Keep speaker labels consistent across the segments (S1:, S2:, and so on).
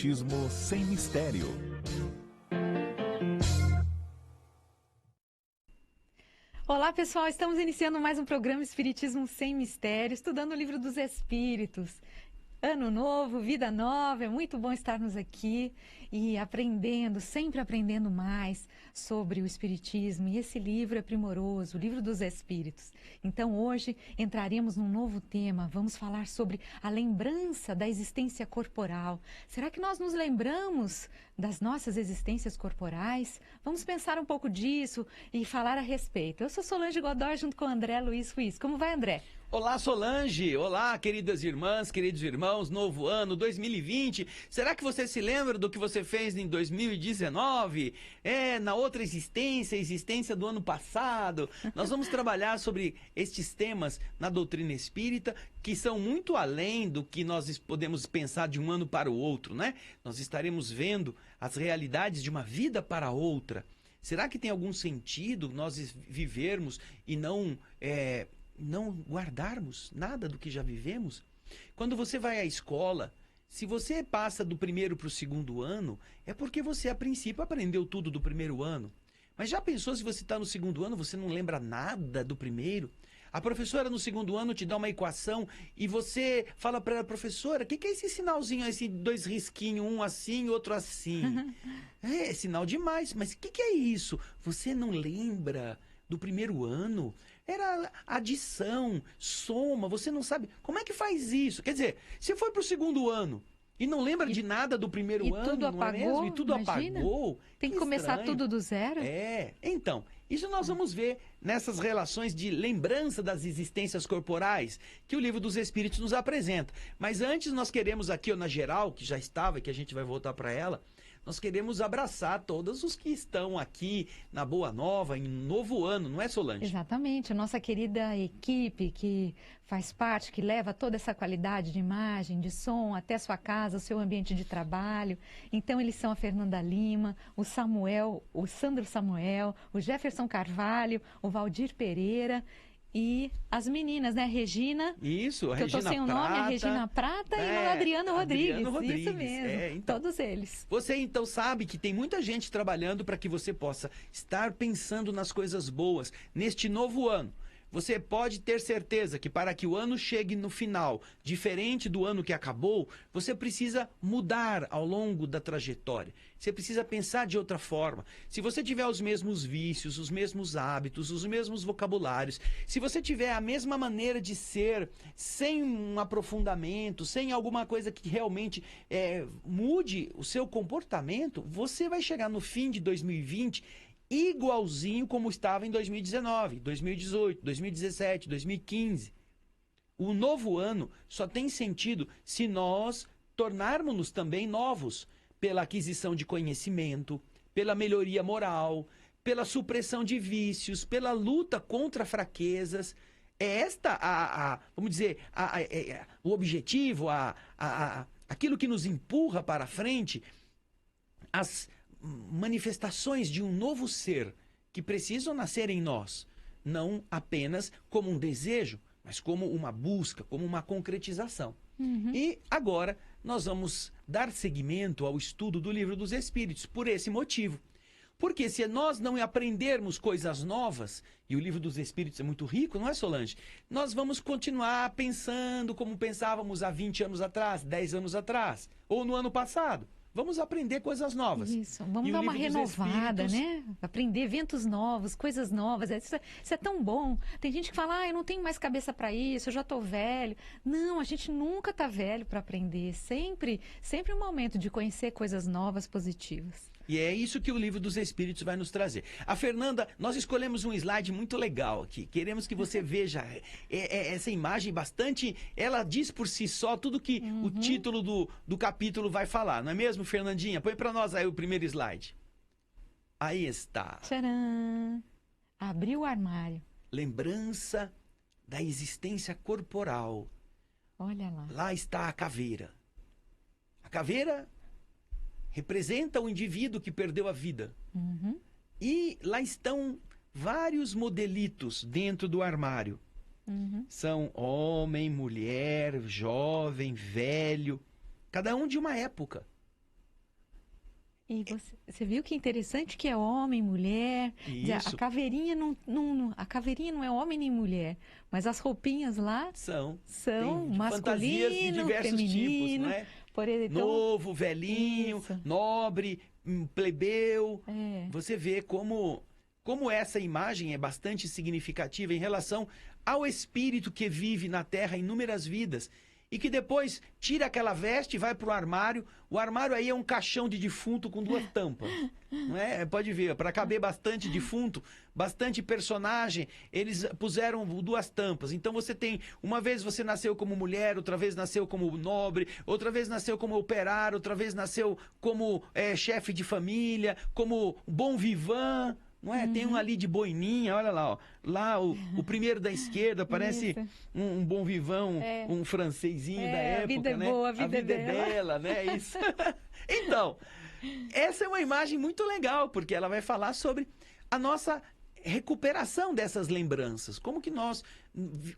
S1: Espiritismo sem mistério.
S2: Olá pessoal, estamos iniciando mais um programa Espiritismo sem mistério, estudando o Livro dos Espíritos. Ano novo, vida nova, é muito bom estarmos aqui e aprendendo, sempre aprendendo mais sobre o Espiritismo. E esse livro é primoroso, o Livro dos Espíritos. Então hoje entraremos num novo tema, vamos falar sobre a lembrança da existência corporal. Será que nós nos lembramos das nossas existências corporais? Vamos pensar um pouco disso e falar a respeito. Eu sou Solange Godoy junto com o André Luiz Ruiz. Como vai, André?
S3: Olá, Solange! Olá, queridas irmãs, queridos irmãos, novo ano, 2020. Será que você se lembra do que você fez em 2019? Na outra existência, a existência do ano passado. Nós vamos trabalhar sobre estes temas na doutrina espírita, que são muito além do que nós podemos pensar de um ano para o outro, né? Nós estaremos vendo as realidades de uma vida para outra. Será que tem algum sentido nós vivermos e não guardarmos nada do que já vivemos? Quando você vai à escola, se você passa do primeiro para o segundo ano, é porque você, a princípio, aprendeu tudo do primeiro ano. Mas já pensou se você está no segundo ano, você não lembra nada do primeiro? A professora no segundo ano te dá uma equação e você fala para ela, professora, o que é esse sinalzinho, esse dois risquinhos, um assim, outro assim? É sinal demais, mas o que é isso? Você não lembra do primeiro ano? Era adição, soma, você não sabe. Como é que faz isso? Quer dizer, se foi para o segundo ano e não lembra de nada do primeiro ano,
S2: tudo
S3: não é mesmo? E tudo
S2: imagina?
S3: apagou.
S2: Tem que começar
S3: estranho.
S2: tudo do zero?
S3: Então, isso nós vamos ver nessas relações de lembrança das existências corporais que o Livro dos Espíritos nos apresenta. Mas antes nós queremos aqui, na geral, que já estava e que a gente vai voltar para ela, nós queremos abraçar todos os que estão aqui na Boa Nova, em novo ano, não é, Solange?
S2: Exatamente, a nossa querida equipe que faz parte, que leva toda essa qualidade de imagem, de som até a sua casa, o seu ambiente de trabalho. Então eles são a Fernanda Lima, o Samuel, o Sandro Samuel, o Jefferson Carvalho, o Valdir Pereira e as meninas, né? Regina.
S3: Isso, a
S2: que
S3: Regina
S2: eu tô sem o nome, a Regina Prata e o Adriano Rodrigues. Isso mesmo,
S3: então,
S2: todos eles.
S3: Você então sabe que tem muita gente trabalhando para que você possa estar pensando nas coisas boas neste novo ano. Você pode ter certeza que para que o ano chegue no final, diferente do ano que acabou, você precisa mudar ao longo da trajetória. Você precisa pensar de outra forma. Se você tiver os mesmos vícios, os mesmos hábitos, os mesmos vocabulários, se você tiver a mesma maneira de ser, sem um aprofundamento, sem alguma coisa que realmente mude o seu comportamento, você vai chegar no fim de 2020 igualzinho como estava em 2019, 2018, 2017, 2015. O novo ano só tem sentido se nós tornarmos-nos também novos pela aquisição de conhecimento, pela melhoria moral, pela supressão de vícios, pela luta contra fraquezas. É esta vamos dizer, o objetivo, aquilo que nos empurra para frente, as manifestações de um novo ser que precisam nascer em nós, não apenas como um desejo, mas como uma busca, como uma concretização. E agora nós vamos dar seguimento ao estudo do Livro dos Espíritos por esse motivo. Porque se nós não aprendermos coisas novas, e o Livro dos Espíritos é muito rico, não é, Solange? Nós vamos continuar pensando como pensávamos há 20 anos atrás, 10 anos atrás, ou no ano passado. Vamos aprender coisas novas.
S2: Isso, vamos dar uma renovada, né? Aprender ventos novos, coisas novas. Isso é tão bom. Tem gente que fala, eu não tenho mais cabeça para isso, eu já estou velho. Não, a gente nunca está velho para aprender. Sempre um momento de conhecer coisas novas, positivas.
S3: E é isso que o Livro dos Espíritos vai nos trazer. A Fernanda, nós escolhemos um slide muito legal aqui. Queremos que você veja essa imagem bastante... Ela diz por si só tudo que o título do capítulo vai falar. Não é mesmo, Fernandinha? Põe para nós aí o primeiro slide. Aí está.
S2: Tcharam! Abriu o armário.
S3: Lembrança da existência corporal.
S2: Olha lá.
S3: Lá está a caveira. A caveira representa o indivíduo que perdeu a vida. E lá estão vários modelitos dentro do armário. São homem, mulher, jovem, velho, cada um de uma época.
S2: E você viu que interessante que é homem, mulher. Quer dizer,
S3: Isso.
S2: a caveirinha a caveirinha não é homem nem mulher, mas as roupinhas lá
S3: São
S2: são
S3: Tem fantasias de
S2: masculino,
S3: diversos tipos,
S2: feminino.
S3: não é?
S2: Por exemplo,
S3: Novo, velhinho,
S2: Isso.
S3: nobre, plebeu.
S2: é,
S3: Você vê como essa imagem é bastante significativa em relação ao espírito que vive na Terra inúmeras vidas e que depois tira aquela veste e vai para o armário. O armário aí é um caixão de defunto com duas tampas, não é? Pode ver, para caber bastante defunto, bastante personagem, eles puseram duas tampas. Então você tem, uma vez você nasceu como mulher, outra vez nasceu como nobre, outra vez nasceu como operário, outra vez nasceu como chefe de família, como bom vivant. Não é? Tem um ali de boininha, olha lá, ó. Lá o primeiro da esquerda parece
S2: Isso.
S3: um bom vivão, um francesinho da época,
S2: a vida é
S3: né?
S2: boa, a vida é bela.
S3: dela, né? Isso. Então, essa é uma imagem muito legal, porque ela vai falar sobre a nossa recuperação dessas lembranças. Como que nós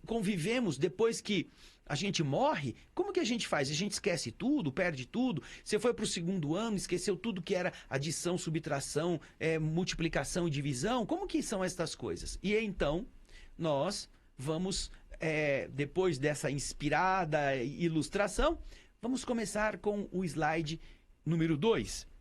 S3: convivemos depois que a gente morre? Como que a gente faz? A gente esquece tudo, perde tudo? Você foi para o segundo ano, esqueceu tudo que era adição, subtração, multiplicação e divisão? Como que são estas coisas? E então, nós vamos, depois dessa inspirada ilustração, vamos começar com o slide número 2.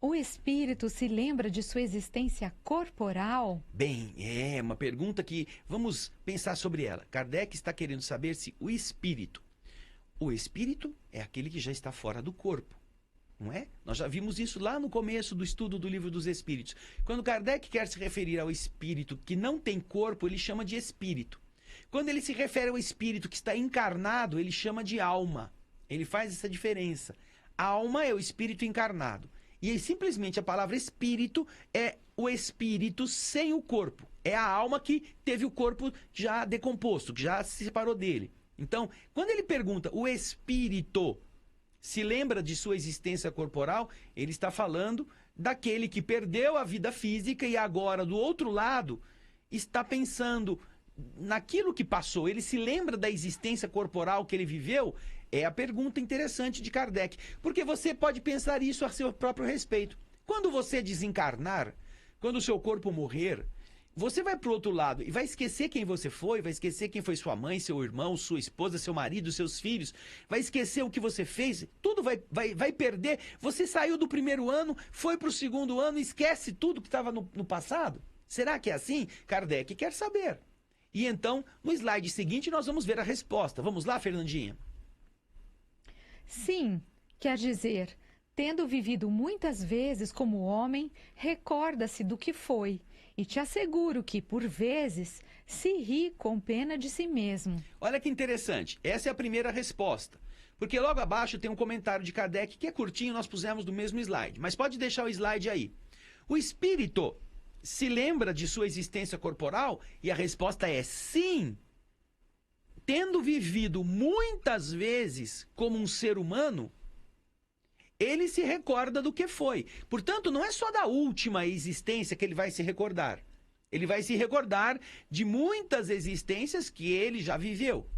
S2: O espírito se lembra de sua existência corporal?
S3: Bem, é uma pergunta que vamos pensar sobre ela. Kardec está querendo saber se o espírito é aquele que já está fora do corpo, não é? Nós já vimos isso lá no começo do estudo do Livro dos Espíritos. Quando Kardec quer se referir ao espírito que não tem corpo, ele chama de espírito. Quando ele se refere ao espírito que está encarnado, ele chama de alma. Ele faz essa diferença. A alma é o espírito encarnado. E aí, simplesmente a palavra espírito é o espírito sem o corpo. É a alma que teve o corpo já decomposto, que já se separou dele. Então, quando ele pergunta o espírito se lembra de sua existência corporal, ele está falando daquele que perdeu a vida física e agora, do outro lado, está pensando naquilo que passou. Ele se lembra da existência corporal que ele viveu? É a pergunta interessante de Kardec, porque você pode pensar isso a seu próprio respeito. Quando você desencarnar, quando o seu corpo morrer, você vai para o outro lado e vai esquecer quem você foi, vai esquecer quem foi sua mãe, seu irmão, sua esposa, seu marido, seus filhos, vai esquecer o que você fez, tudo vai perder. Você saiu do primeiro ano, foi para o segundo ano, esquece tudo que estava no passado? Será que é assim? Kardec quer saber. E então, no slide seguinte, nós vamos ver a resposta. Vamos lá, Fernandinha?
S2: Sim, quer dizer, tendo vivido muitas vezes como homem, recorda-se do que foi. E te asseguro que, por vezes, se ri com pena de si mesmo.
S3: Olha que interessante. Essa é a primeira resposta. Porque logo abaixo tem um comentário de Kardec que é curtinho, nós pusemos no mesmo slide. Mas pode deixar o slide aí. O espírito se lembra de sua existência corporal? E a resposta é sim. Tendo vivido muitas vezes como um ser humano, ele se recorda do que foi. Portanto, não é só da última existência que ele vai se recordar. Ele vai se recordar de muitas existências que ele já viveu.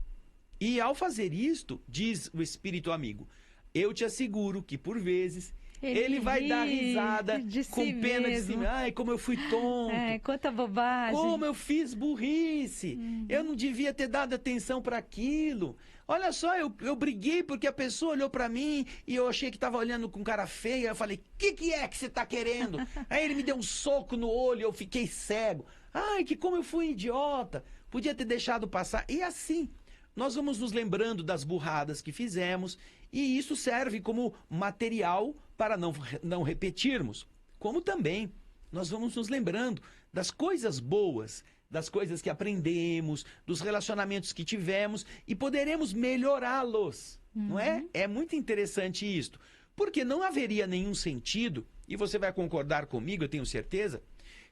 S3: E ao fazer isto, diz o espírito amigo, eu te asseguro que por vezes ele vai dar risada com pena de si. Ai, como eu fui tonto.
S2: Quanta bobagem.
S3: Como eu fiz burrice. Eu não devia ter dado atenção para aquilo. Olha só, eu briguei porque a pessoa olhou para mim e eu achei que estava olhando com cara feia. Eu falei, que é que você está querendo? Aí ele me deu um soco no olho e eu fiquei cego. Ai, que como eu fui idiota. Podia ter deixado passar. E assim, nós vamos nos lembrando das burradas que fizemos e isso serve como material para não repetirmos. Como também nós vamos nos lembrando das coisas boas, das coisas que aprendemos, dos relacionamentos que tivemos e poderemos melhorá-los, não é? É muito interessante isto, porque não haveria nenhum sentido, e você vai concordar comigo, eu tenho certeza,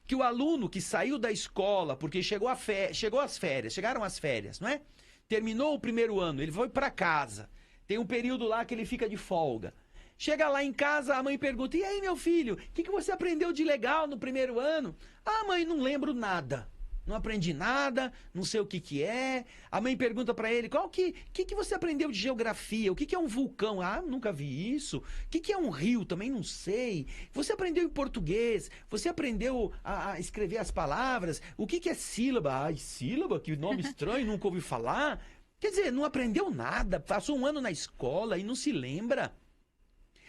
S3: que o aluno que saiu da escola porque chegaram as férias, não é? Terminou o primeiro ano, ele foi para casa, tem um período lá que ele fica de folga. Chega lá em casa, a mãe pergunta, e aí, meu filho, o que você aprendeu de legal no primeiro ano? Ah, mãe, não lembro nada. não aprendi nada, não sei o que que é. A mãe pergunta para ele, que você aprendeu de geografia? O que que é um vulcão? Ah, nunca vi isso. O que que é um rio? Também não sei. Você aprendeu em português? Você aprendeu a escrever as palavras? O que que é sílaba? Ai, sílaba? Que nome estranho, nunca ouvi falar. Quer dizer, não aprendeu nada, passou um ano na escola e não se lembra.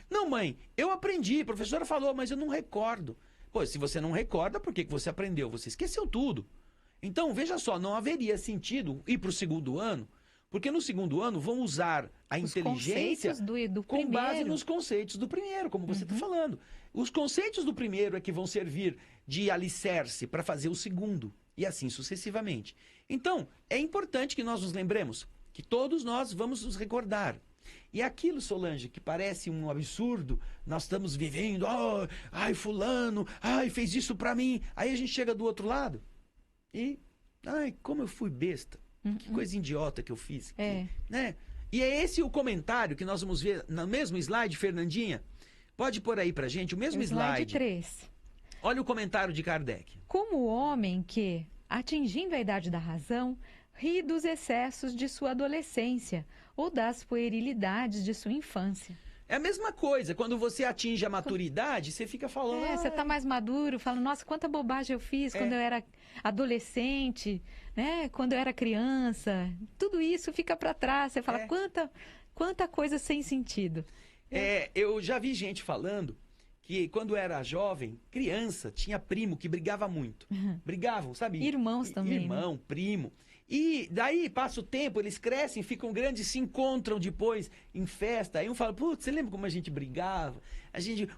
S3: Não, mãe, eu aprendi, a professora falou, mas eu não recordo. Pô, se você não recorda, por que que você aprendeu? Você esqueceu tudo. Então, veja só, não haveria sentido ir para o segundo ano, porque no segundo ano vão usar a inteligência
S2: do
S3: com
S2: primeiro.
S3: base nos conceitos do primeiro, como você está falando. Os conceitos do primeiro é que vão servir de alicerce para fazer o segundo, e assim sucessivamente. Então, é importante que nós nos lembremos que todos nós vamos nos recordar. E aquilo, Solange, que parece um absurdo, nós estamos vivendo, oh, ai, fulano, ai, fez isso pra mim. Aí a gente chega do outro lado e, ai, como eu fui besta. Que coisa idiota que eu fiz. Né? E é esse o comentário que nós vamos ver no mesmo slide, Fernandinha. Pode pôr aí pra gente o mesmo slide.
S2: 3.
S3: Olha o comentário de Kardec.
S2: Como o homem que, atingindo a idade da razão, ri dos excessos de sua adolescência ou das puerilidades de sua infância.
S3: É a mesma coisa, quando você atinge a maturidade, você fica falando...
S2: Você está mais maduro, fala, nossa, quanta bobagem eu fiz quando eu era adolescente, né? Quando eu era criança. Tudo isso fica para trás, você fala, quanta coisa sem sentido.
S3: Eu já vi gente falando que quando era jovem, criança, tinha primo que brigava muito. Brigavam, sabe?
S2: Irmãos também.
S3: Irmão, primo. E daí, passa o tempo, eles crescem, ficam grandes, se encontram depois em festa. Aí um fala, putz, você lembra como a gente brigava?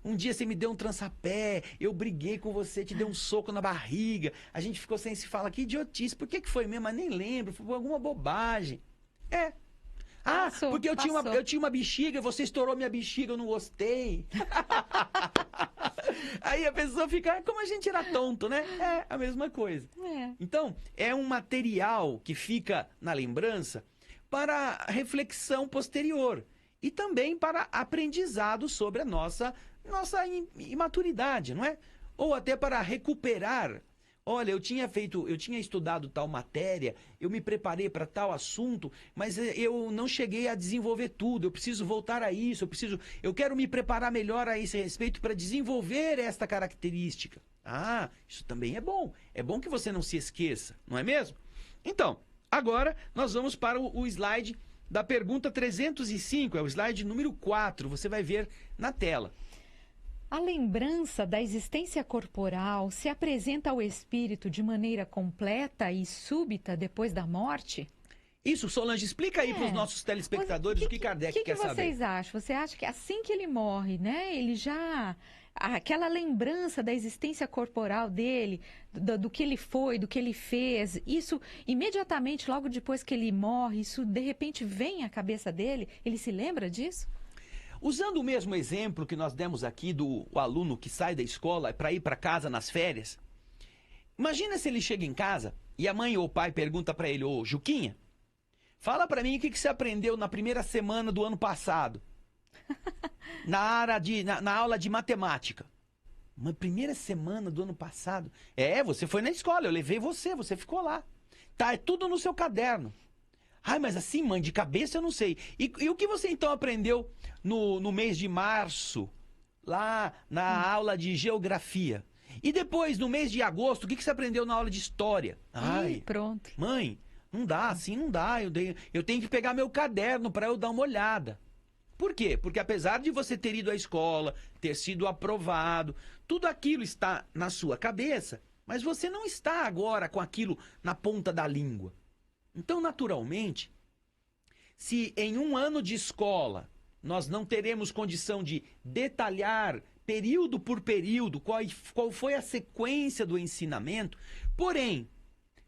S3: Um dia você me deu um trançapé, eu briguei com você, te dei um soco na barriga. A gente ficou sem se falar, que idiotice, por que foi mesmo? Mas nem lembro, foi alguma bobagem. Porque eu tinha uma bexiga, você estourou minha bexiga, eu não gostei. Aí a pessoa fica, como a gente era tonto, né? É a mesma coisa. Então, é um material que fica na lembrança para reflexão posterior e também para aprendizado sobre a nossa imaturidade, não é? Ou até para recuperar. Olha, eu tinha estudado tal matéria, eu me preparei para tal assunto, mas eu não cheguei a desenvolver tudo, eu preciso voltar a isso, eu quero me preparar melhor a esse respeito para desenvolver esta característica. Ah, isso também é bom. É bom que você não se esqueça, não é mesmo? Então, agora nós vamos para o slide da pergunta 305, é o slide número 4, você vai ver na tela.
S2: A lembrança da existência corporal se apresenta ao espírito de maneira completa e súbita depois da morte?
S3: Isso, Solange, explica aí para os nossos telespectadores o que Kardec quer saber. O que
S2: vocês acham? Você acha que assim que ele morre, né, ele já... Aquela lembrança da existência corporal dele, do que ele foi, do que ele fez, isso imediatamente, logo depois que ele morre, isso de repente vem à cabeça dele? Ele se lembra disso?
S3: Usando o mesmo exemplo que nós demos aqui do aluno que sai da escola para ir para casa nas férias, imagina se ele chega em casa e a mãe ou o pai pergunta para ele, ô Juquinha, fala para mim o que você aprendeu na primeira semana do ano passado, na aula de matemática. Uma primeira semana do ano passado? Você foi na escola, eu levei você ficou lá. Tá, é tudo no seu caderno. Ai, mas assim, mãe, de cabeça eu não sei. E o que você então aprendeu no mês de março, lá na aula de geografia? E depois, no mês de agosto, o que você aprendeu na aula de história? Ai,
S2: pronto.
S3: Mãe, não dá, assim não dá. Eu tenho que pegar meu caderno para eu dar uma olhada. Por quê? Porque apesar de você ter ido à escola, ter sido aprovado, tudo aquilo está na sua cabeça, mas você não está agora com aquilo na ponta da língua. Então, naturalmente, se em um ano de escola nós não teremos condição de detalhar período por período qual foi a sequência do ensinamento, porém,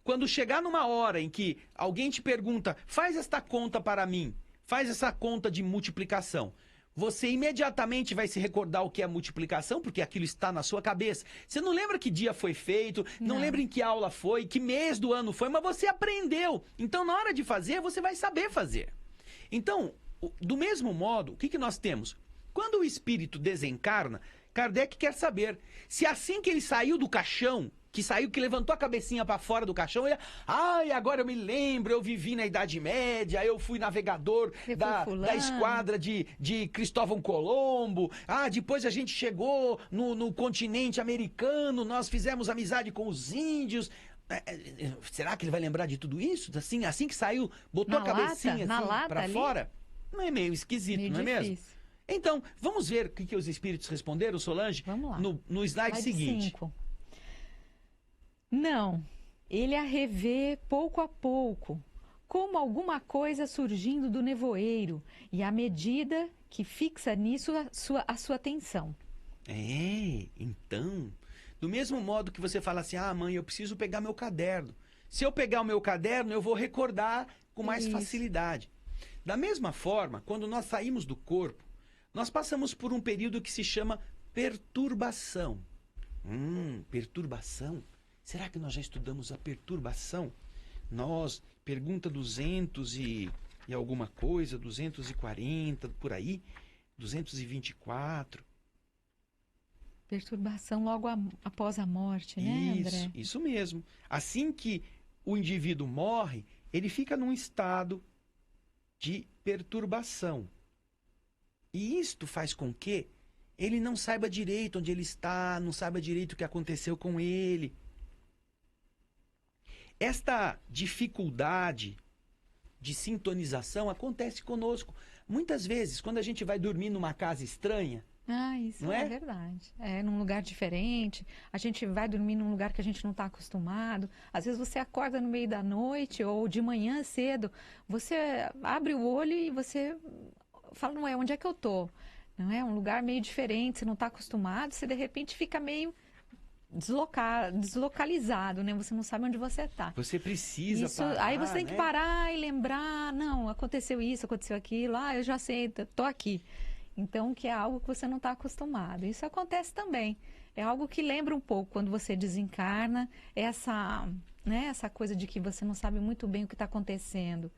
S3: quando chegar numa hora em que alguém te pergunta, faz esta conta para mim, faz essa conta de multiplicação, você imediatamente vai se recordar o que é multiplicação, porque aquilo está na sua cabeça. Você não lembra que dia foi feito, não lembra em que aula foi, que mês do ano foi, mas você aprendeu. Então, na hora de fazer, você vai saber fazer. Então, do mesmo modo, o que nós temos? Quando o espírito desencarna, Kardec quer saber se assim que ele saiu do caixão, que saiu, que levantou a cabecinha para fora do caixão e... Ai, agora eu me lembro, eu vivi na Idade Média, eu fui navegador da esquadra de Cristóvão Colombo. Ah, depois a gente chegou no continente americano, nós fizemos amizade com os índios. Será que ele vai lembrar de tudo isso? Assim que saiu, botou a cabecinha assim para fora? Não é meio esquisito, meio não é difícil. Mesmo? Então, vamos ver o que os espíritos responderam, Solange?
S2: Vamos lá.
S3: No slide seguinte.
S2: 5. Não, ele a revê pouco a pouco, como alguma coisa surgindo do nevoeiro, e à medida que fixa nisso a sua atenção.
S3: Então, do mesmo modo que você fala assim, mãe, eu preciso pegar meu caderno. Se eu pegar o meu caderno, eu vou recordar com mais facilidade. Da mesma forma, quando nós saímos do corpo, nós passamos por um período que se chama perturbação. Perturbação? Será que nós já estudamos a perturbação? Pergunta 200 e alguma coisa, 240, por aí, 224.
S2: Perturbação logo após a morte, né, André?
S3: Isso mesmo. Assim que o indivíduo morre, ele fica num estado de perturbação. E isto faz com que ele não saiba direito onde ele está, não saiba direito o que aconteceu com ele. Esta dificuldade de sintonização acontece conosco. Muitas vezes, quando a gente vai dormir numa casa estranha,
S2: isso
S3: não
S2: é verdade. Num lugar diferente, a gente vai dormir num lugar que a gente não está acostumado. Às vezes você acorda no meio da noite ou de manhã cedo, você abre o olho e você fala, onde é que eu tô? Não é? Um lugar meio diferente, você não está acostumado, você de repente fica meio deslocalizado, né? Você não sabe onde você está.
S3: Você precisa parar,
S2: aí você tem que parar e lembrar, não, aconteceu isso, aconteceu aquilo, eu já sei, tô aqui. Então, que é algo que você não está acostumado. Isso acontece também. É algo que lembra um pouco quando você desencarna, essa coisa de que você não sabe muito bem o que está acontecendo.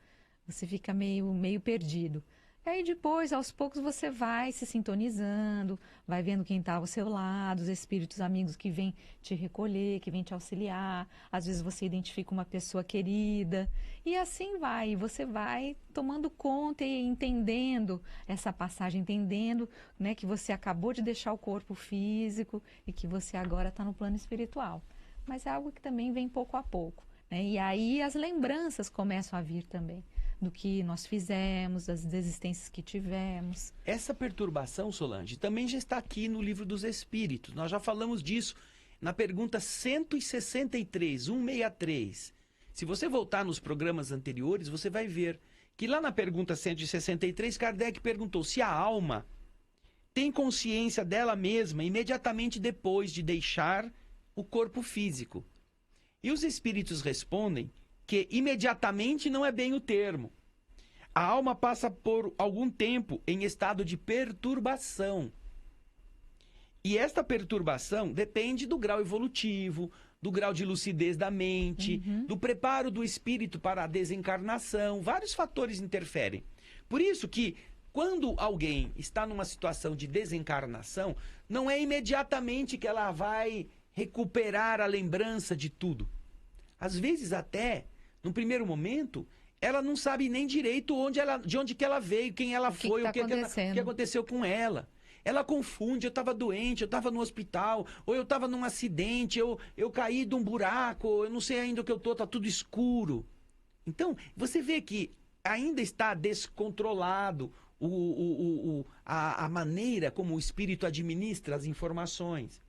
S2: Você fica meio perdido. E aí depois, aos poucos, você vai se sintonizando, vai vendo quem está ao seu lado, os espíritos amigos que vêm te recolher, que vêm te auxiliar. Às vezes você identifica uma pessoa querida. E assim vai, você vai tomando conta e entendendo essa passagem, entendendo, né, que você acabou de deixar o corpo físico e que você agora está no plano espiritual. Mas é algo que também vem pouco a pouco, né? E aí as lembranças começam a vir também do que nós fizemos, das existências que tivemos.
S3: Essa perturbação, Solange, também já está aqui no Livro dos Espíritos. Nós já falamos disso na pergunta 163, 163. Se você voltar nos programas anteriores, você vai ver que lá na pergunta 163, Kardec perguntou se a alma tem consciência dela mesma imediatamente depois de deixar o corpo físico. E os espíritos respondem que imediatamente não é bem o termo. A alma passa por algum tempo em estado de perturbação. E esta perturbação depende do grau evolutivo, do grau de lucidez da mente, do preparo do espírito para a desencarnação. Vários fatores interferem. Por isso que, quando alguém está numa situação de desencarnação, não é imediatamente que ela vai recuperar a lembrança de tudo. Às vezes até, no primeiro momento, ela não sabe nem direito de onde que ela veio, quem ela foi, o que aconteceu com ela. Ela confunde, eu estava doente, eu estava no hospital, ou eu estava num acidente, eu caí de um buraco, eu não sei ainda o que eu estou, está tudo escuro. Então, você vê que ainda está descontrolado a maneira como o espírito administra as informações.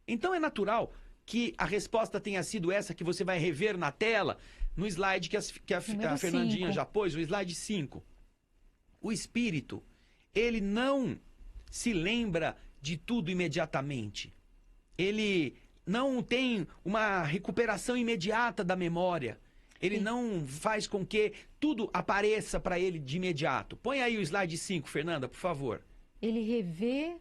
S3: Então, é natural que a resposta tenha sido essa que você vai rever na tela, no slide que a Fernandinha já pôs, o slide 5. O espírito, ele não se lembra de tudo imediatamente. Ele não tem uma recuperação imediata da memória. Ele não faz com que tudo apareça para ele de imediato. Põe aí o slide 5, Fernanda, por favor.
S2: Ele revê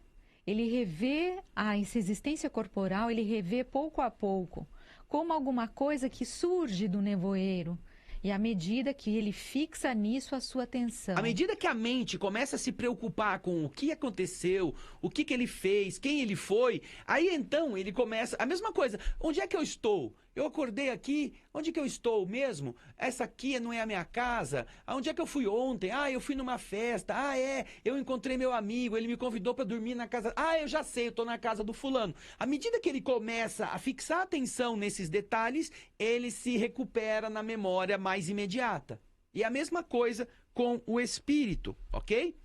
S2: essa existência corporal, ele revê pouco a pouco, como alguma coisa que surge do nevoeiro E à medida que ele fixa nisso a sua atenção,
S3: À medida que a mente começa a se preocupar com o que aconteceu, o que que ele fez, quem ele foi, aí então ele começa... A mesma coisa, onde é que eu estou? Eu acordei aqui, onde que eu estou mesmo? Essa aqui não é a minha casa? Onde é que eu fui ontem? Ah, eu fui numa festa. Ah, eu encontrei meu amigo, ele me convidou para dormir na casa... Ah, eu já sei, eu estou na casa do fulano. À medida que ele começa a fixar atenção nesses detalhes, ele se recupera na memória mais imediata. E a mesma coisa com o espírito, ok?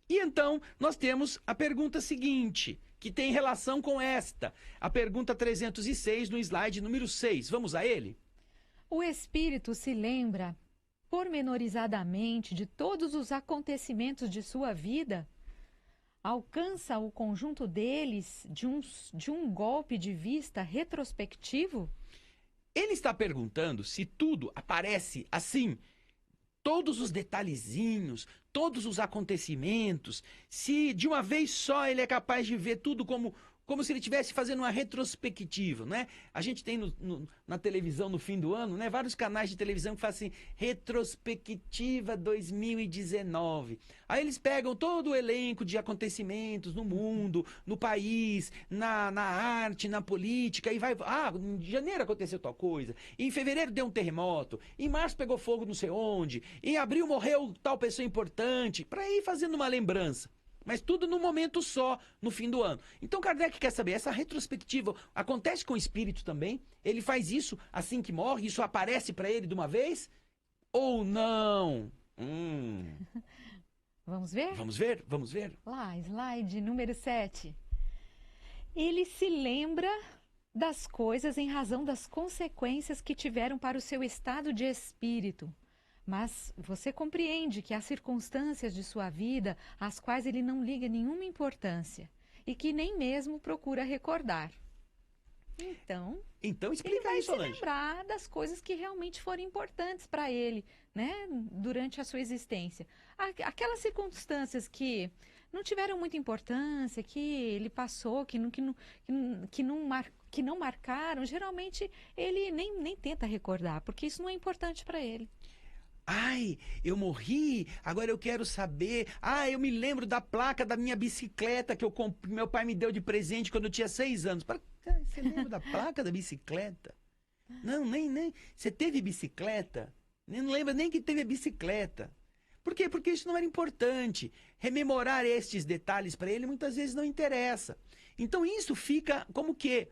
S3: E então, nós temos a pergunta seguinte, que tem relação com esta. A pergunta 306 no slide número 6. Vamos a ele?
S2: o espírito se lembra pormenorizadamente de todos os acontecimentos de sua vida? Alcança o conjunto deles de um golpe de vista retrospectivo?
S3: Ele está perguntando se tudo aparece assim, todos os detalhezinhos, todos os acontecimentos, se de uma vez só ele é capaz de ver tudo como se ele estivesse fazendo uma retrospectiva, né? A gente tem na televisão no fim do ano, né? Vários canais de televisão que fazem assim, retrospectiva 2019. Aí eles pegam todo o elenco de acontecimentos no mundo, no país, na arte, na política, e vai... Ah, em janeiro aconteceu tal coisa, em fevereiro deu um terremoto, em março pegou fogo não sei onde, em abril morreu tal pessoa importante, para ir fazendo uma lembrança. Mas tudo num momento só, no fim do ano. Então Kardec quer saber, essa retrospectiva acontece com o espírito também? Ele faz isso assim que morre? Isso aparece para ele de uma vez? Ou não?
S2: Vamos ver?
S3: Vamos ver? Vamos ver?
S2: Lá, slide número 7. Ele se lembra das coisas em razão das consequências que tiveram para o seu estado de espírito. Mas você compreende que há circunstâncias de sua vida às quais ele não liga nenhuma importância e que nem mesmo procura recordar. Então ele
S3: explica
S2: vai
S3: isso,
S2: se
S3: Solange.
S2: lembrar das coisas que realmente foram importantes para ele, né, durante a sua existência. Aquelas circunstâncias que não tiveram muita importância, que ele passou, que não marcaram, geralmente ele nem tenta recordar, porque isso não é importante para ele.
S3: Ai, eu morri, agora eu quero saber. Ah, eu me lembro da placa da minha bicicleta que meu pai me deu de presente quando eu tinha 6 anos. Você lembra da placa da bicicleta? Não, nem. Você teve bicicleta? Não lembra nem que teve a bicicleta. Por quê? Porque isso não era importante. Rememorar estes detalhes para ele muitas vezes não interessa. Então isso fica como que...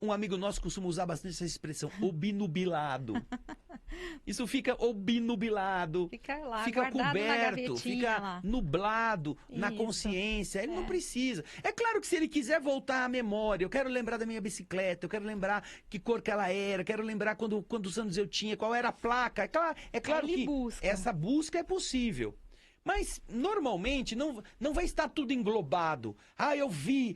S3: Um amigo nosso costuma usar bastante essa expressão, obnubilado. Isso fica obnubilado,
S2: Fica lá,
S3: fica
S2: guardado na
S3: coberto,
S2: gavetinha
S3: fica
S2: lá.
S3: nublado na
S2: Isso.
S3: consciência. Ele não precisa. É claro que se ele quiser voltar à memória, eu quero lembrar da minha bicicleta, eu quero lembrar que cor que ela era, quero lembrar quantos anos eu tinha, qual era a placa. É claro
S2: Ele
S3: que
S2: busca.
S3: essa busca é possível. Mas, normalmente, não vai estar tudo englobado. Ah, eu vi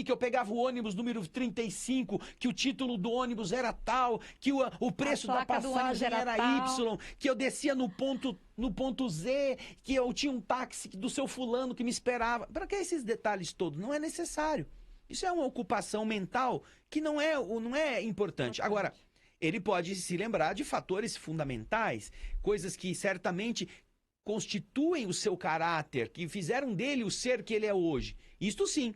S3: que eu pegava o ônibus número 35, que o título do ônibus era tal, que o preço da
S2: placa do ônibus
S3: passagem
S2: era
S3: era
S2: tal.
S3: Y, que eu descia no ponto Z, que eu tinha um táxi do seu fulano que me esperava. Para que esses detalhes todos? Não é necessário. Isso é uma ocupação mental que não é importante. Agora, ele pode se lembrar de fatores fundamentais, coisas que certamente constituem o seu caráter, que fizeram dele o ser que ele é hoje. Isto sim.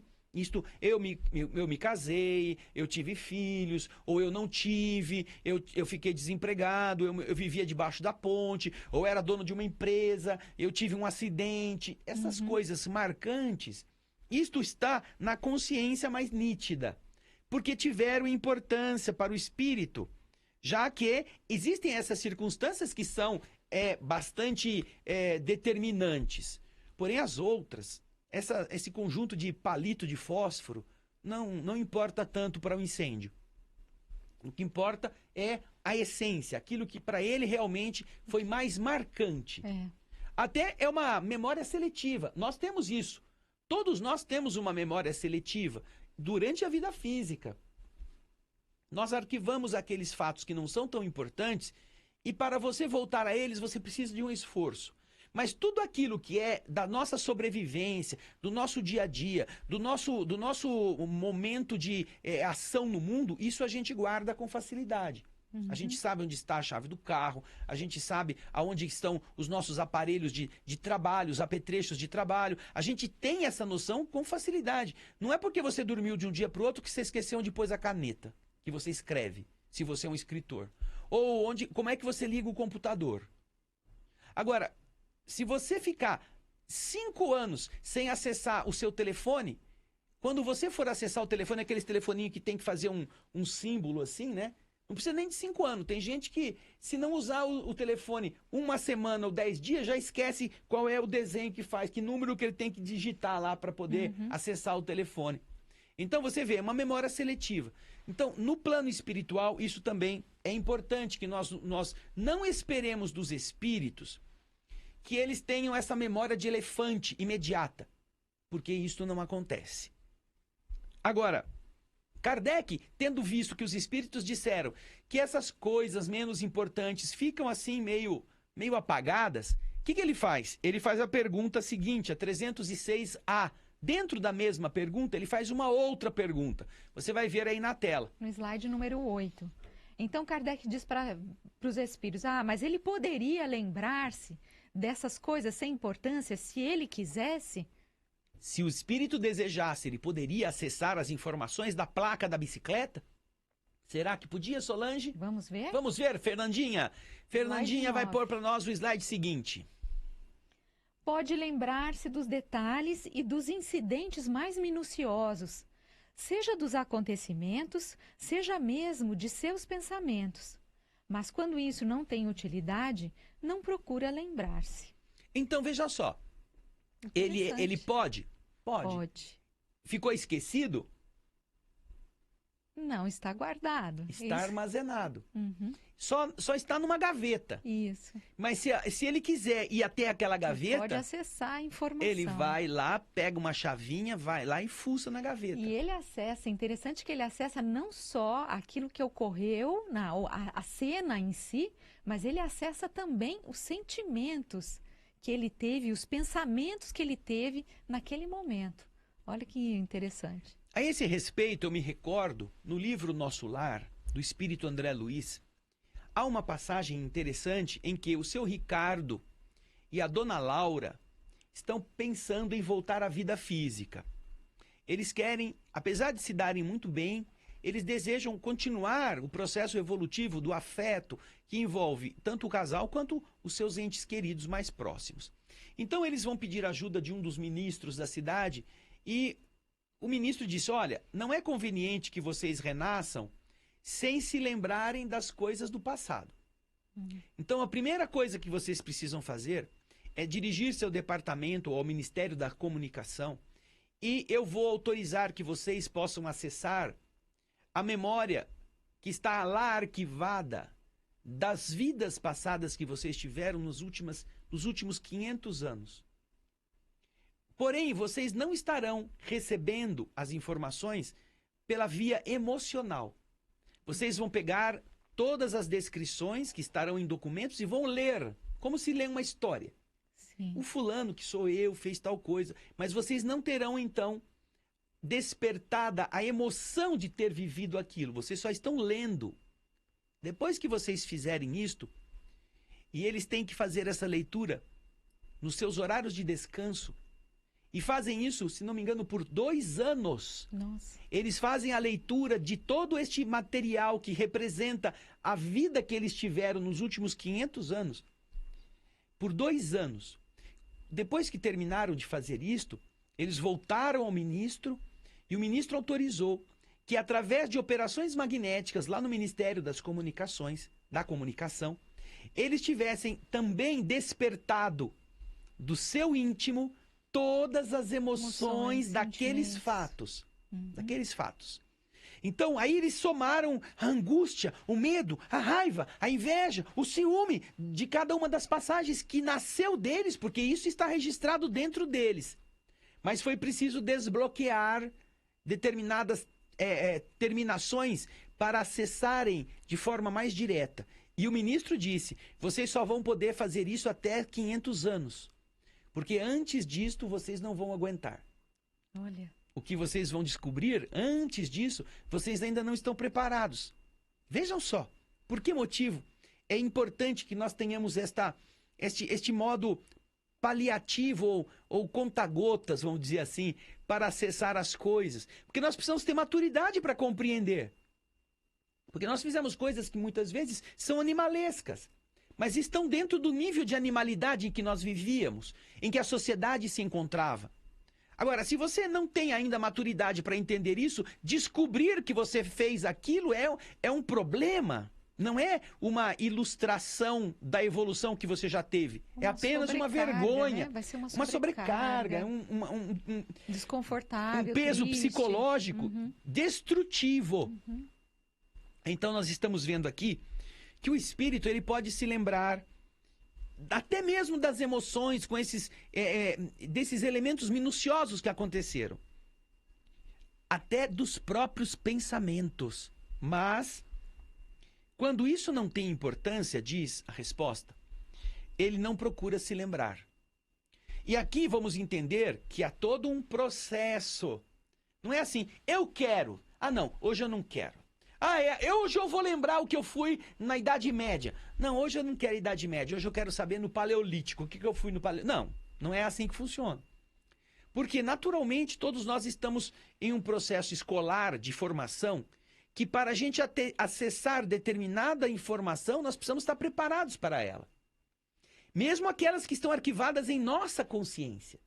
S3: Eu me casei, eu tive filhos, ou eu não tive, eu fiquei desempregado, eu vivia debaixo da ponte, ou era dono de uma empresa, eu tive um acidente. Essas coisas marcantes, isto está na consciência mais nítida, porque tiveram importância para o espírito, já que existem essas circunstâncias que são bastante determinantes. Porém, as outras, esse conjunto de palito de fósforo, não importa tanto para o incêndio. O que importa é a essência, aquilo que para ele realmente foi mais marcante. Até é uma memória seletiva. Nós temos isso. Todos nós temos uma memória seletiva durante a vida física. Nós arquivamos aqueles fatos que não são tão importantes e para você voltar a eles, você precisa de um esforço. Mas tudo aquilo que é da nossa sobrevivência, do nosso dia a dia, do nosso momento de ação no mundo, isso a gente guarda com facilidade. A gente sabe onde está a chave do carro, a gente sabe aonde estão os nossos aparelhos de trabalho, os apetrechos de trabalho. A gente tem essa noção com facilidade. Não é porque você dormiu de um dia para o outro que você esqueceu onde pôs a caneta, que você escreve, se você é um escritor. Ou como é que você liga o computador. Agora, se você ficar 5 anos sem acessar o seu telefone, quando você for acessar o telefone, aqueles telefoninhos que tem que fazer um símbolo assim, né? Não precisa nem de 5 anos. Tem gente que, se não usar o telefone 1 semana ou 10 dias, já esquece qual é o desenho que faz, que número que ele tem que digitar lá para poder acessar o telefone. Então, você vê, é uma memória seletiva. Então, no plano espiritual, isso também é importante, que nós não esperemos dos espíritos que eles tenham essa memória de elefante imediata, porque isso não acontece. Agora, Kardec, tendo visto que os espíritos disseram que essas coisas menos importantes ficam assim meio apagadas, o que ele faz? Ele faz a pergunta seguinte, a 306A. Dentro da mesma pergunta, ele faz uma outra pergunta. Você vai ver aí na tela.
S2: No slide número 8. Então, Kardec diz para os espíritos, mas ele poderia lembrar-se dessas coisas sem importância se ele quisesse?
S3: Se o espírito desejasse, ele poderia acessar as informações da placa da bicicleta? Será que podia, Solange?
S2: Vamos ver?
S3: Vamos ver, Fernandinha. Fernandinha vai pôr para nós o slide seguinte.
S2: Pode lembrar-se dos detalhes e dos incidentes mais minuciosos, seja dos acontecimentos, seja mesmo de seus pensamentos. Mas quando isso não tem utilidade, não procura lembrar-se.
S3: Então, veja só. Ele pode?
S2: Pode.
S3: Ficou esquecido?
S2: Não, está guardado.
S3: Está armazenado.
S2: Uhum.
S3: Só está numa gaveta.
S2: Isso.
S3: Mas se ele quiser ir até aquela gaveta...
S2: Pode acessar a informação.
S3: Ele vai lá, pega uma chavinha, vai lá e fuça na gaveta.
S2: E ele acessa, é interessante que ele acessa não só aquilo que ocorreu, a cena em si, mas ele acessa também os sentimentos que ele teve, os pensamentos que ele teve naquele momento. Olha que interessante.
S3: A esse respeito, eu me recordo, no livro Nosso Lar, do espírito André Luiz, há uma passagem interessante em que o seu Ricardo e a dona Laura estão pensando em voltar à vida física. Eles querem, apesar de se darem muito bem, eles desejam continuar o processo evolutivo do afeto que envolve tanto o casal quanto os seus entes queridos mais próximos. Então eles vão pedir ajuda de um dos ministros da cidade e o ministro disse, olha, não é conveniente que vocês renasçam sem se lembrarem das coisas do passado. Então a primeira coisa que vocês precisam fazer é dirigir-se ao departamento ou ao Ministério da Comunicação e eu vou autorizar que vocês possam acessar a memória que está lá arquivada das vidas passadas que vocês tiveram nos últimos 500 anos. Porém, vocês não estarão recebendo as informações pela via emocional. Vocês vão pegar todas as descrições que estarão em documentos e vão ler, como se lê uma história.
S2: Sim.
S3: O fulano, que sou eu, fez tal coisa. Mas vocês não terão, então, despertada a emoção de ter vivido aquilo. Vocês só estão lendo. Depois que vocês fizerem isto, e eles têm que fazer essa leitura nos seus horários de descanso, e fazem isso, se não me engano, por 2 anos.
S2: Nossa.
S3: Eles fazem a leitura de todo este material que representa a vida que eles tiveram nos últimos 500 anos. Por 2 anos. Depois que terminaram de fazer isto, eles voltaram ao ministro e o ministro autorizou que, através de operações magnéticas lá no Ministério das Comunicações, da Comunicação, eles tivessem também despertado do seu íntimo todas as emoções daqueles fatos. Daqueles fatos. Então, aí eles somaram a angústia, o medo, a raiva, a inveja, o ciúme de cada uma das passagens que nasceu deles, porque isso está registrado dentro deles. Mas foi preciso desbloquear determinadas terminações para acessarem de forma mais direta. E o ministro disse, vocês só vão poder fazer isso até 500 anos. Porque antes disto, vocês não vão aguentar.
S2: Olha.
S3: O que vocês vão descobrir, antes disso, vocês ainda não estão preparados. Vejam só. Por que motivo é importante que nós tenhamos este modo paliativo ou conta-gotas, vamos dizer assim, para acessar as coisas? Porque nós precisamos ter maturidade para compreender. Porque nós fizemos coisas que muitas vezes são animalescas, mas estão dentro do nível de animalidade em que nós vivíamos, em que a sociedade se encontrava. Agora, se você não tem ainda maturidade para entender isso, descobrir que você fez aquilo é um problema. Não é uma ilustração da evolução que você já teve. É apenas uma vergonha.
S2: Né? Vai ser
S3: uma sobrecarga. Um
S2: desconfortável.
S3: Um peso
S2: triste.
S3: psicológico destrutivo. Então, nós estamos vendo aqui que o espírito ele pode se lembrar até mesmo das emoções, com desses elementos minuciosos que aconteceram. Até dos próprios pensamentos. Mas, quando isso não tem importância, diz a resposta, ele não procura se lembrar. E aqui vamos entender que há todo um processo. Não é assim, eu quero. Ah, não, hoje eu não quero. Ah, hoje eu vou lembrar o que eu fui na Idade Média. Não, hoje eu não quero Idade Média. Hoje eu quero saber no Paleolítico. O que eu fui no Paleolítico? Não, não é assim que funciona. Porque, naturalmente, todos nós estamos em um processo escolar de formação que, para a gente acessar determinada informação, nós precisamos estar preparados para ela. Mesmo aquelas que estão arquivadas em nossa consciência.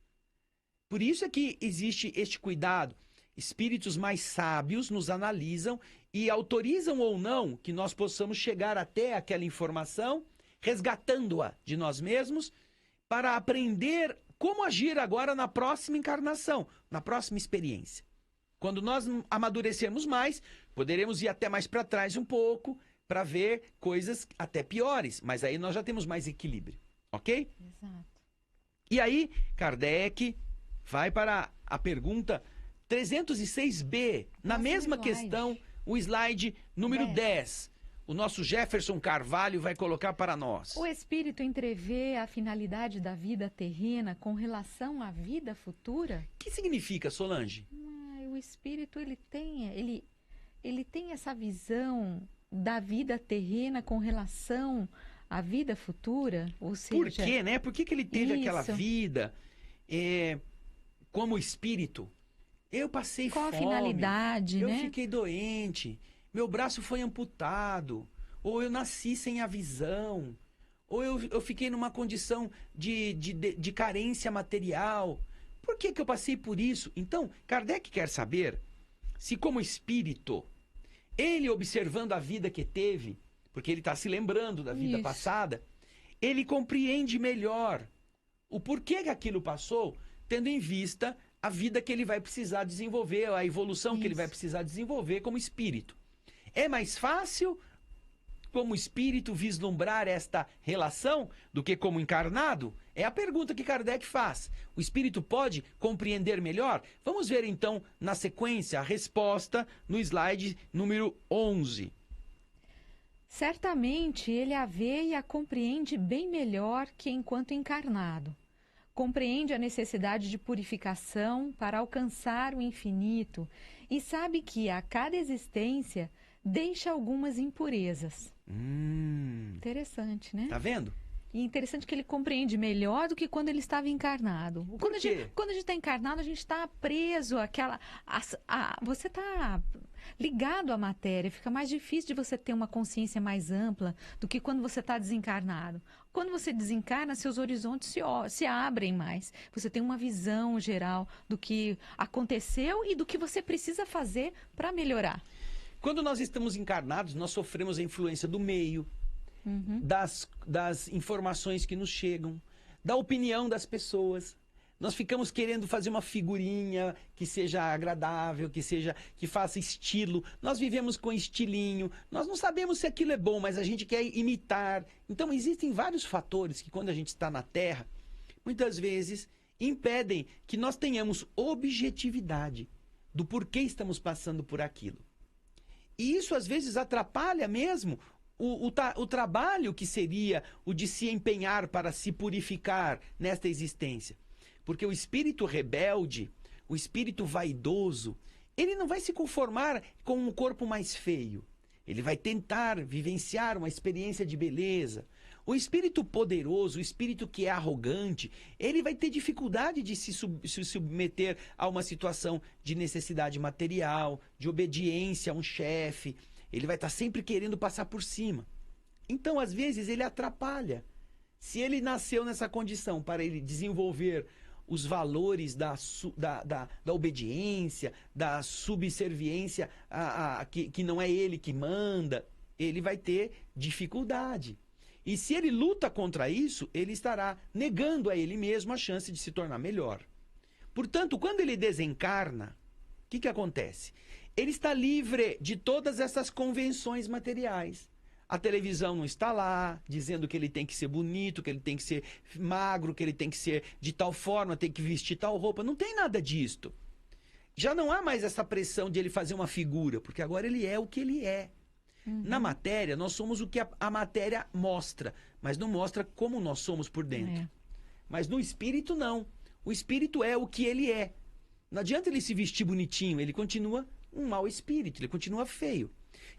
S3: Por isso é que existe este cuidado. Espíritos mais sábios nos analisam e autorizam ou não que nós possamos chegar até aquela informação, resgatando-a de nós mesmos, para aprender como agir agora na próxima encarnação, na próxima experiência. Quando nós amadurecermos mais, poderemos ir até mais para trás um pouco, para ver coisas até piores, mas aí nós já temos mais equilíbrio, ok?
S2: Exato.
S3: E aí, Kardec vai para a pergunta 306B, na mesma questão, o slide número 10. O nosso Jefferson Carvalho vai colocar para nós.
S2: O espírito entrevê a finalidade da vida terrena com relação à vida futura?
S3: O que significa, Solange?
S2: O espírito ele tem essa visão da vida terrena com relação à vida futura? Ou seja,
S3: por quê, né? Por que ele teve aquela vida como espírito? Eu passei
S2: fome. Qual a
S3: finalidade,
S2: né?
S3: Eu fiquei doente, meu braço foi amputado, ou eu nasci sem a visão, ou eu fiquei numa condição de carência material. Por que eu passei por isso? Então, Kardec quer saber se, como espírito, ele observando a vida que teve, porque ele está se lembrando da vida passada, ele compreende melhor o porquê que aquilo passou, tendo em vista a vida que ele vai precisar desenvolver, a evolução que ele vai precisar desenvolver como espírito. É mais fácil, como espírito, vislumbrar esta relação do que como encarnado? É a pergunta que Kardec faz. O espírito pode compreender melhor? Vamos ver então, na sequência, a resposta no slide número 11.
S2: Certamente ele a vê e a compreende bem melhor que enquanto encarnado. Compreende a necessidade de purificação para alcançar o infinito e sabe que a cada existência deixa algumas impurezas. Interessante, né?
S3: Tá vendo?
S2: E interessante que ele compreende melhor do que quando ele estava encarnado.
S3: Por quê?
S2: Quando a gente está encarnado, a gente está preso àquela... você está ligado à matéria, fica mais difícil de você ter uma consciência mais ampla do que quando você está desencarnado. Quando você desencarna, seus horizontes se abrem mais. Você tem uma visão geral do que aconteceu e do que você precisa fazer para melhorar.
S3: Quando nós estamos encarnados, nós sofremos a influência do meio, das informações que nos chegam, da opinião das pessoas. Nós ficamos querendo fazer uma figurinha que seja agradável, que faça estilo. Nós vivemos com estilinho. Nós não sabemos se aquilo é bom, mas a gente quer imitar. Então existem vários fatores que, quando a gente está na Terra, muitas vezes impedem que nós tenhamos objetividade do porquê estamos passando por aquilo. E isso às vezes atrapalha mesmo o trabalho que seria o de se empenhar para se purificar nesta existência. Porque o espírito rebelde, o espírito vaidoso, ele não vai se conformar com um corpo mais feio. Ele vai tentar vivenciar uma experiência de beleza. O espírito poderoso, o espírito que é arrogante, ele vai ter dificuldade de se submeter a uma situação de necessidade material, de obediência a um chefe. Ele vai estar sempre querendo passar por cima. Então, às vezes, ele atrapalha. Se ele nasceu nessa condição para ele desenvolver os valores da obediência, da subserviência, que não é ele que manda, ele vai ter dificuldade. E se ele luta contra isso, ele estará negando a ele mesmo a chance de se tornar melhor. Portanto, quando ele desencarna, o que acontece? Ele está livre de todas essas convenções materiais. A televisão não está lá, dizendo que ele tem que ser bonito, que ele tem que ser magro, que ele tem que ser de tal forma, tem que vestir tal roupa. Não tem nada disto. Já não há mais essa pressão de ele fazer uma figura, porque agora ele é o que ele é. Na matéria, nós somos o que a matéria mostra, mas não mostra como nós somos por dentro. Mas no espírito, não. O espírito é o que ele é. Não adianta ele se vestir bonitinho, ele continua um mau espírito, ele continua feio.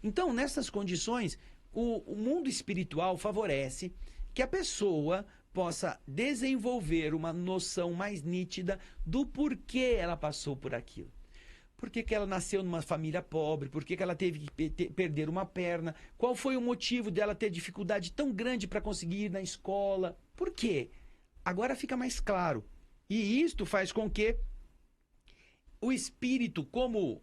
S3: Então, nessas condições, o mundo espiritual favorece que a pessoa possa desenvolver uma noção mais nítida do porquê ela passou por aquilo. Por que ela nasceu numa família pobre? Por que ela teve que perder uma perna? Qual foi o motivo dela ter dificuldade tão grande para conseguir ir na escola? Por quê? Agora fica mais claro. E isto faz com que o espírito, como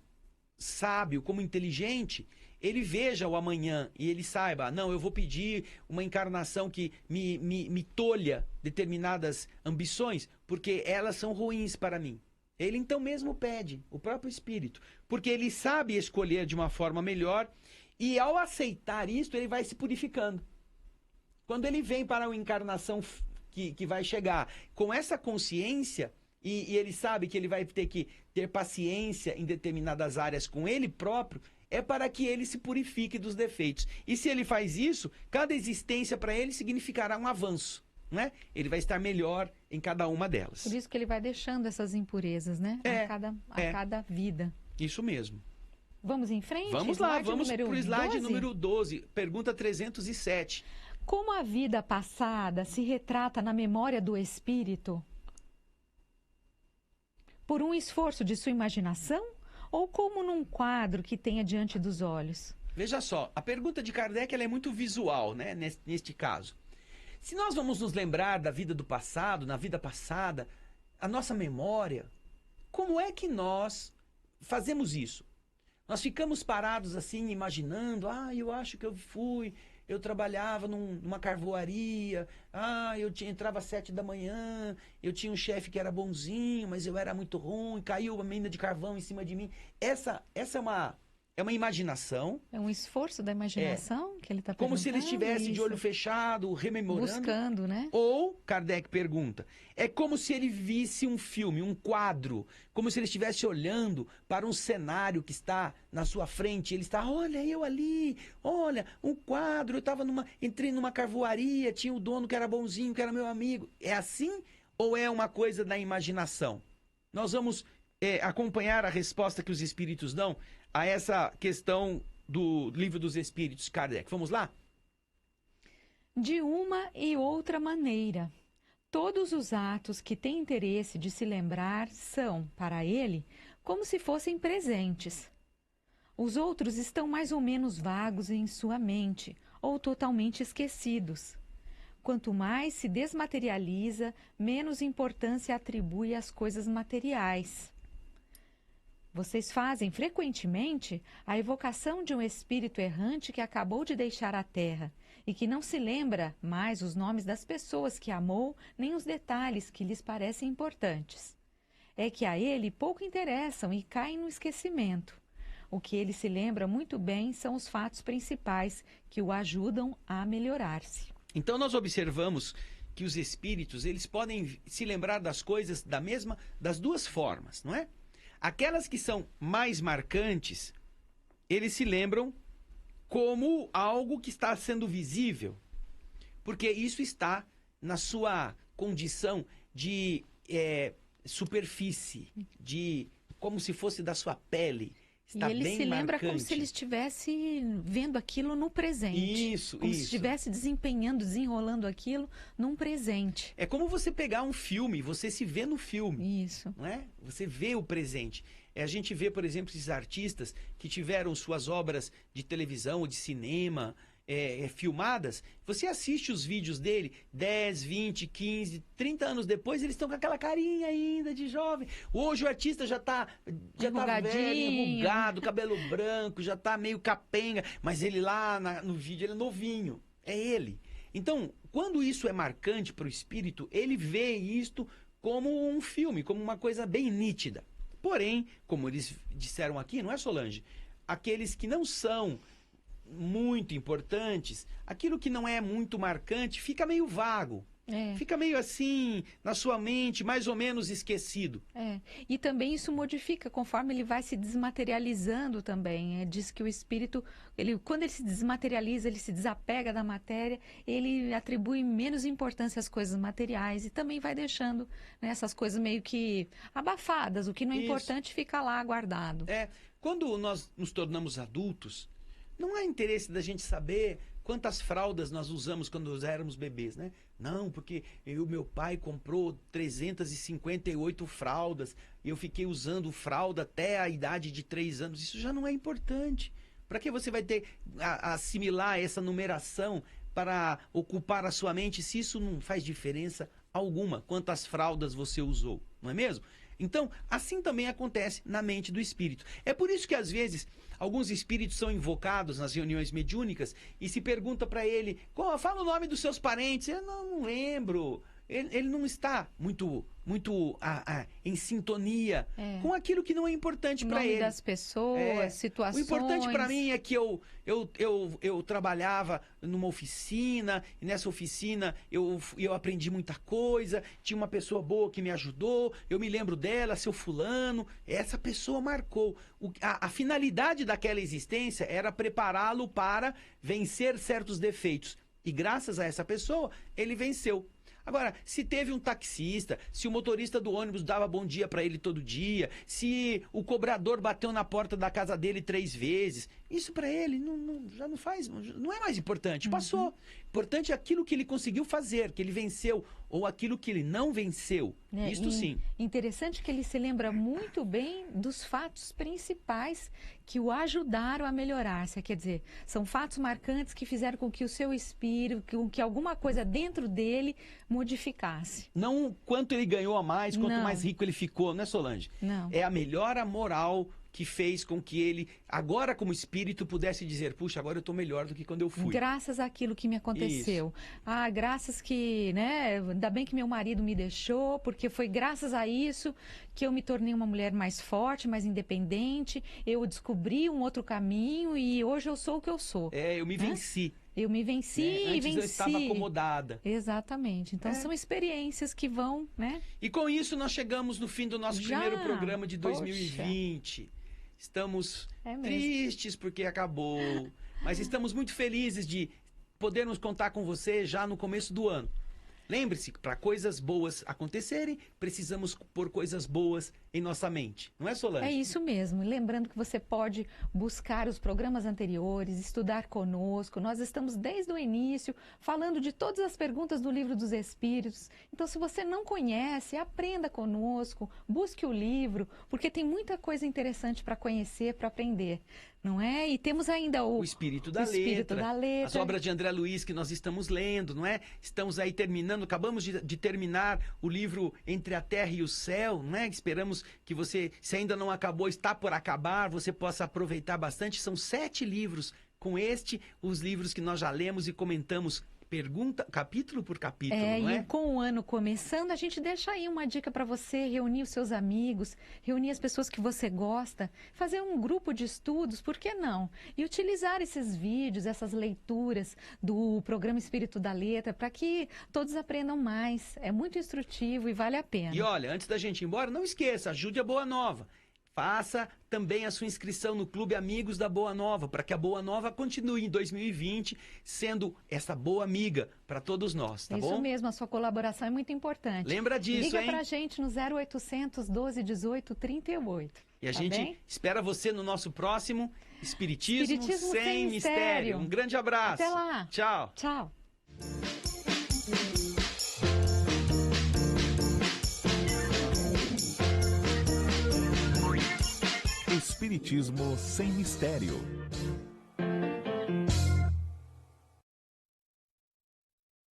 S3: sábio, como inteligente, ele veja o amanhã e ele saiba, não, eu vou pedir uma encarnação que me tolha determinadas ambições, porque elas são ruins para mim. Ele então mesmo pede, o próprio espírito, porque ele sabe escolher de uma forma melhor e ao aceitar isso, ele vai se purificando. Quando ele vem para uma encarnação que vai chegar com essa consciência e ele sabe que ele vai ter que ter paciência em determinadas áreas com ele próprio, é para que ele se purifique dos defeitos. E se ele faz isso, cada existência para ele significará um avanço. Né? Ele vai estar melhor em cada uma delas.
S2: Por isso que ele vai deixando essas impurezas, né? A cada vida.
S3: Isso mesmo.
S2: Vamos em frente?
S3: Vamos lá, vamos para o slide número 12. Pergunta 307.
S2: Como a vida passada se retrata na memória do espírito? Por um esforço de sua imaginação? Ou como num quadro que tenha diante dos olhos?
S3: Veja só, a pergunta de Kardec ela é muito visual, né? Neste caso. Se nós vamos nos lembrar da vida do passado, na vida passada, a nossa memória, como é que nós fazemos isso? Nós ficamos parados assim, imaginando, eu acho que eu trabalhava numa carvoaria, entrava às 7 da manhã, eu tinha um chefe que era bonzinho, mas eu era muito ruim, caiu uma mina de carvão em cima de mim. Essa é uma imaginação.
S2: É um esforço da imaginação que ele está perguntando.
S3: Como se ele estivesse de olho fechado, rememorando.
S2: Buscando, né?
S3: Ou, Kardec pergunta, é como se ele visse um filme, um quadro, como se ele estivesse olhando para um cenário que está na sua frente. Ele está, olha, eu ali, olha, um quadro, entrei numa carvoaria, tinha o dono que era bonzinho, que era meu amigo. É assim ou é uma coisa da imaginação? Nós vamos acompanhar a resposta que os espíritos dão a essa questão do Livro dos Espíritos, Kardec. Vamos lá?
S2: De uma e outra maneira, todos os atos que tem interesse de se lembrar são, para ele, como se fossem presentes. Os outros estão mais ou menos vagos em sua mente, ou totalmente esquecidos. Quanto mais se desmaterializa, menos importância atribui às coisas materiais. Vocês fazem frequentemente a evocação de um espírito errante que acabou de deixar a Terra e que não se lembra mais os nomes das pessoas que amou, nem os detalhes que lhes parecem importantes. É que a ele pouco interessam e caem no esquecimento. O que ele se lembra muito bem são os fatos principais que o ajudam a melhorar-se.
S3: Então nós observamos que os espíritos, eles podem se lembrar das coisas das duas formas, não é? Aquelas que são mais marcantes, eles se lembram como algo que está sendo visível, porque isso está na sua condição de superfície, como se fosse da sua pele. está
S2: e ele
S3: bem
S2: se lembra
S3: marcante.
S2: como se ele estivesse vendo aquilo no presente.
S3: Isso,
S2: como
S3: isso.
S2: se estivesse desempenhando, desenrolando aquilo num presente.
S3: É como você pegar um filme, você se vê no filme,
S2: Isso.
S3: não é? Você vê o presente. A gente vê, por exemplo, esses artistas que tiveram suas obras de televisão ou de cinema filmadas. Você assiste os vídeos dele 10, 20, 15, 30 anos depois, eles estão com aquela carinha ainda de jovem. Hoje o artista já tá velho, enrugado, cabelo branco, já tá meio capenga, mas ele lá no vídeo, ele é novinho. É ele. Então, quando isso é marcante para o espírito, ele vê isto como um filme, como uma coisa bem nítida. Porém, como eles disseram aqui, não é, Solange? Aqueles que não são muito importantes, aquilo que não é muito marcante fica meio vago. Fica meio assim, na sua mente, mais ou menos esquecido.
S2: E também isso modifica conforme ele vai se desmaterializando também. Diz que o espírito, quando ele se desmaterializa, ele se desapega da matéria, ele atribui menos importância às coisas materiais e também vai deixando, né, essas coisas meio que abafadas. O que não é importante fica lá guardado.
S3: Quando nós nos tornamos adultos, não há interesse da gente saber quantas fraldas nós usamos quando éramos bebês, né? Não, porque meu pai comprou 358 fraldas e eu fiquei usando fralda até a idade de 3 anos. Isso já não é importante. Para que você vai ter assimilar essa numeração para ocupar a sua mente se isso não faz diferença alguma? Quantas fraldas você usou, não é mesmo? Então, assim também acontece na mente do espírito. É por isso que, às vezes, alguns espíritos são invocados nas reuniões mediúnicas e se pergunta para ele, fala o nome dos seus parentes. Eu não lembro. Ele não está muito em sintonia com aquilo que não é importante para ele.
S2: Nome das pessoas, situações.
S3: O importante para mim é que eu trabalhava numa oficina, e nessa oficina eu aprendi muita coisa, tinha uma pessoa boa que me ajudou, eu me lembro dela, seu fulano, essa pessoa marcou. A finalidade daquela existência era prepará-lo para vencer certos defeitos. E graças a essa pessoa, ele venceu. Agora, se teve um taxista, se o motorista do ônibus dava bom dia para ele todo dia, se o cobrador bateu na porta da casa dele 3 vezes, isso para ele já não faz, não é mais importante, passou. Importante é aquilo que ele conseguiu fazer, que ele venceu, ou aquilo que ele não venceu. Isto sim.
S2: Interessante que ele se lembra muito bem dos fatos principais que o ajudaram a melhorar-se. Quer dizer, são fatos marcantes que fizeram com que o seu espírito, com que alguma coisa dentro dele modificasse.
S3: Não quanto ele ganhou a mais, quanto mais rico ele ficou, né, Solange?
S2: Não.
S3: É a melhora moral que fez com que ele, agora como espírito, pudesse dizer, puxa, agora eu estou melhor do que quando eu fui.
S2: Graças àquilo que me aconteceu. Isso. Graças que, né, ainda bem que meu marido me deixou, porque foi graças a isso que eu me tornei uma mulher mais forte, mais independente, eu descobri um outro caminho e hoje eu sou o que eu sou.
S3: Eu me venci.
S2: Eu me venci e venci.
S3: Antes eu estava acomodada.
S2: Exatamente. Então são experiências que vão, né?
S3: E com isso nós chegamos no fim do nosso primeiro programa de 2020. Estamos tristes porque acabou, mas estamos muito felizes de podermos contar com você já no começo do ano. Lembre-se, para coisas boas acontecerem, precisamos pôr coisas boas em nossa mente. Não é, Solange?
S2: É isso mesmo. Lembrando que você pode buscar os programas anteriores, estudar conosco. Nós estamos desde o início falando de todas as perguntas do Livro dos Espíritos. Então, se você não conhece, aprenda conosco, busque o livro, porque tem muita coisa interessante para conhecer, para aprender. Não é? E temos ainda o
S3: Espírito da Letra, as obras de André Luiz que nós estamos lendo, não é? Estamos aí terminando, acabamos de terminar o livro Entre a Terra e o Céu, não é? Esperamos que você, se ainda não acabou, está por acabar, você possa aproveitar bastante. São 7 livros com os livros que nós já lemos e comentamos capítulo por capítulo, não é?
S2: E com o ano começando, a gente deixa aí uma dica para você reunir os seus amigos, reunir as pessoas que você gosta, fazer um grupo de estudos, por que não? E utilizar esses vídeos, essas leituras do programa Espírito da Letra para que todos aprendam mais. É muito instrutivo e vale a pena.
S3: E olha, antes da gente ir embora, não esqueça, ajude a Boa Nova. Faça também a sua inscrição no Clube Amigos da Boa Nova, para que a Boa Nova continue em 2020 sendo essa boa amiga para todos nós, tá bom?
S2: Isso mesmo, a sua colaboração é muito importante.
S3: Lembra disso,
S2: Liga
S3: hein?
S2: pra gente no 0800 12 18 38.
S3: E a
S2: tá
S3: gente
S2: bem?
S3: espera você no nosso próximo Espiritismo,
S2: Espiritismo
S3: Sem
S2: Sem
S3: Mistério.
S2: Mistério.
S3: Um grande abraço.
S2: Até lá.
S3: Tchau.
S2: Tchau.
S1: Espiritismo Sem Mistério.